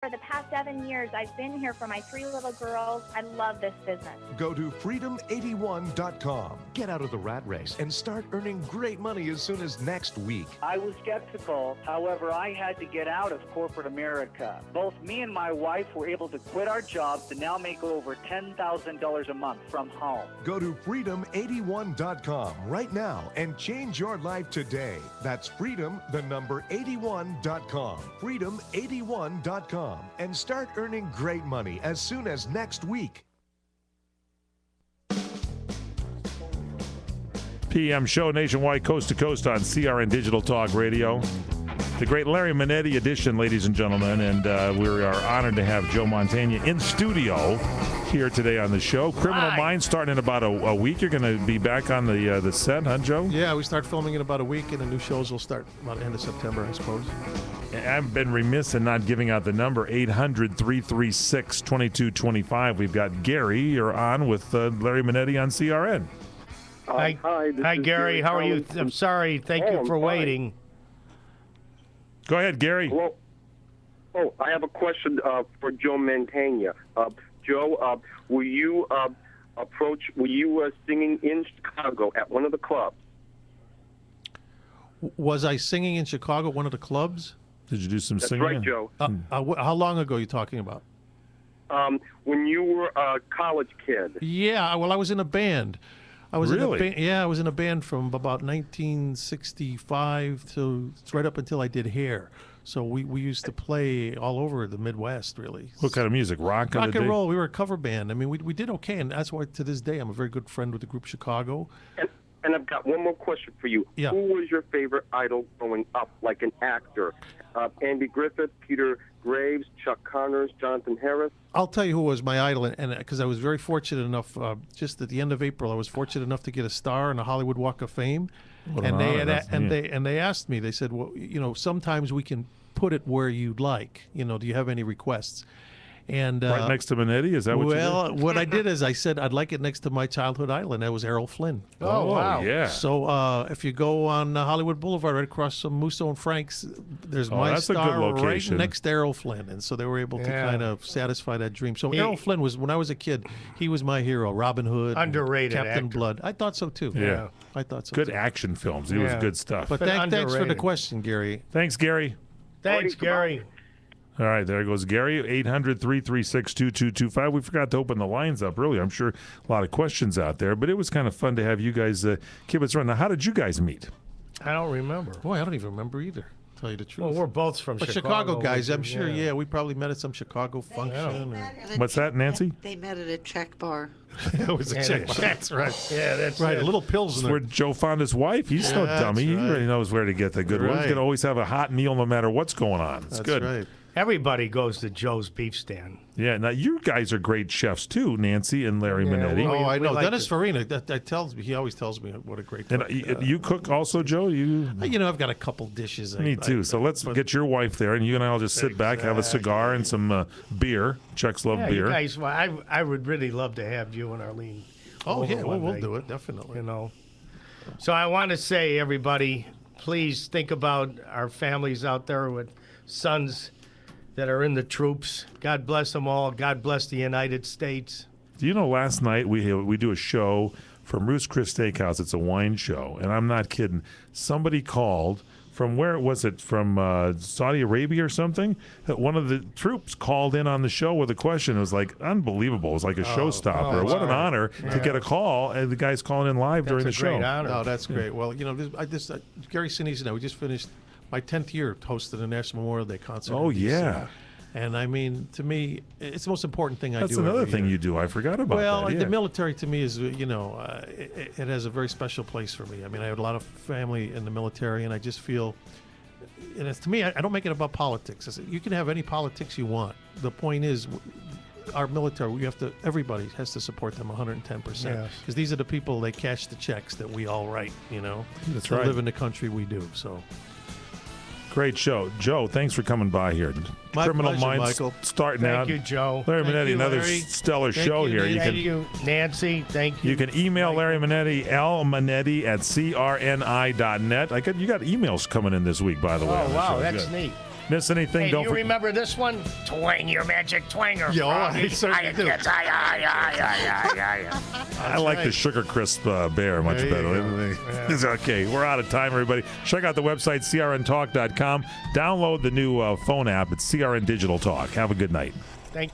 For the past 7 years, I've been here for my 3 little girls. I love this business. Go to freedom81.com. Get out of the rat race and start earning great money as soon as next week. I was skeptical. However, I had to get out of corporate America. Both me and my wife were able to quit our jobs and now make over $10,000 a month from home. Go to freedom81.com right now and change your life today. That's freedom81.com. Freedom81.com. And start earning great money as soon as next week. PM show nationwide, coast to coast on CRN Digital Talk Radio. The great Larry Manetti edition, ladies and gentlemen, and we are honored to have Joe Mantegna in studio here today on the show. Criminal Minds starting in about a week. You're going to be back on the set, huh, Joe? Yeah, we start filming in about a week, and the new shows will start about the end of September, I suppose. I've been remiss in not giving out the number, 800-336-2225. We've got Gary. You're on with Larry Manetti on CRN. Hi, Gary. How are you? I'm sorry. Thank you for waiting. Go ahead, Gary. Hello. I have a question for Joe Mantegna. Joe, were you singing in Chicago at one of the clubs? Was I singing in Chicago at one of the clubs? Did you do some That's singing? right, Joe. How long ago are you talking about? When you were a college kid. Yeah, well, I was in a band. I was Really? I was in a band from about 1965 to right up until I did Hair. So we used to play all over the Midwest, really. What kind of music? Rock and roll. We were a cover band. I mean, we did okay, and that's why to this day I'm a very good friend with the group Chicago. And I've got one more question for you. Yeah. Who was your favorite idol growing up, like an actor? Andy Griffith, Peter Graves, Chuck Connors, Jonathan Harris? I'll tell you who was my idol, and because I was very fortunate enough, just at the end of April, I was fortunate enough to get a star on the Hollywood Walk of Fame. What an honor. They asked me, they said, well, sometimes we can put it where you'd like. Do you have any requests? And right next to Manetti? Is that what you did? Well, what I did is I said I'd like it next to my childhood idol, and that was Errol Flynn. Oh, wow. Yeah. So if you go on Hollywood Boulevard right across from Musso and Frank's, there's my that's a good star right location. next to Errol Flynn. And so they were able to kind of satisfy that dream. So Errol Flynn was, when I was a kid, he was my hero. Robin Hood. Underrated Captain actor. Blood. I thought so, too. Yeah. I thought so, Good too. action films. It was good stuff. But thanks for the underrated. question, Gary. Thanks, Gary. Thanks, Gary. All right, there goes Gary, 800-336-2225. We forgot to open the lines up earlier. I'm sure a lot of questions out there, but it was kind of fun to have you guys kibitz run. Now, how did you guys meet? I don't remember. Boy, I don't even remember either, to tell you the truth. Well, we're both from But Chicago. guys, I'm sure, we probably met at some Chicago function. What's that, Nancy? They met at a check bar. It was a check bar. That's right. Yeah, that's Right, it. a little pills in That's there. where Joe found his wife. He's no that's dummy. He right. really knows where to get the good ones. He's Right. going to always have a hot meal no matter what's going on. It's That's good. right. Everybody goes to Joe's beef stand. Yeah, now you guys are great chefs too, Nancy and Larry Yeah, Manetti. well, I we know. like Dennis to- Farina, that tells me, he always tells me what a great And cook. you cook also, Joe? I've got a couple dishes. Me too. So let's get your wife there, and you and I will just sit back, have a cigar and some beer. Chucks love beer. You guys, I would really love to have you and Arlene. Oh, over yeah, one we'll night, do it, definitely. So I want to say, everybody, please think about our families out there with sons that are in the troops. God bless them all. God bless the United States. Do you know last night we do a show from Roost Chris Steakhouse. It's a wine show, and I'm not kidding. Somebody called from where was it? From Saudi Arabia or something? One of the troops called in on the show with a question. It was like unbelievable. It was like a showstopper. What an honor to get a call, and the guy's calling in live during the show. Great honor. No, that's great. Well, Gary Sinise and I, we just finished my 10th year hosting the National Memorial Day concert. Oh, in DC. yeah. And I mean, to me, it's the most important thing I do. That's another every thing year. you do. I forgot about Well, that. Yeah. the military to me is, it has a very special place for me. I mean, I have a lot of family in the military, and I just feel, and it's, to me, I don't make it about politics. I say, you can have any politics you want. The point is, our military, everybody has to support them 110%. Because these are the people, they cash the checks that we all write, That's to right. live in the country we do. So. Great show. Joe, thanks for coming by here. My Criminal pleasure, Minds Michael. starting out. Thank you, Joe. Larry Thank Manetti, you, another Larry. stellar Thank show you, here. Thank you, Nancy. Thank you. You can email Larry Manetti, lmanetti at crni.net. You got emails coming in this week, by the way. Oh, on the wow, show. that's Good. neat. Miss anything? Hey, don't do you forget. remember this one? Twang your magic twanger. Yo, Froggy. I certainly do. I like the Sugar Crisp bear much There you better. It's okay. We're out of time, everybody. Check out the website, crntalk.com. Download the new phone app. It's CRN Digital Talk. Have a good night. Thank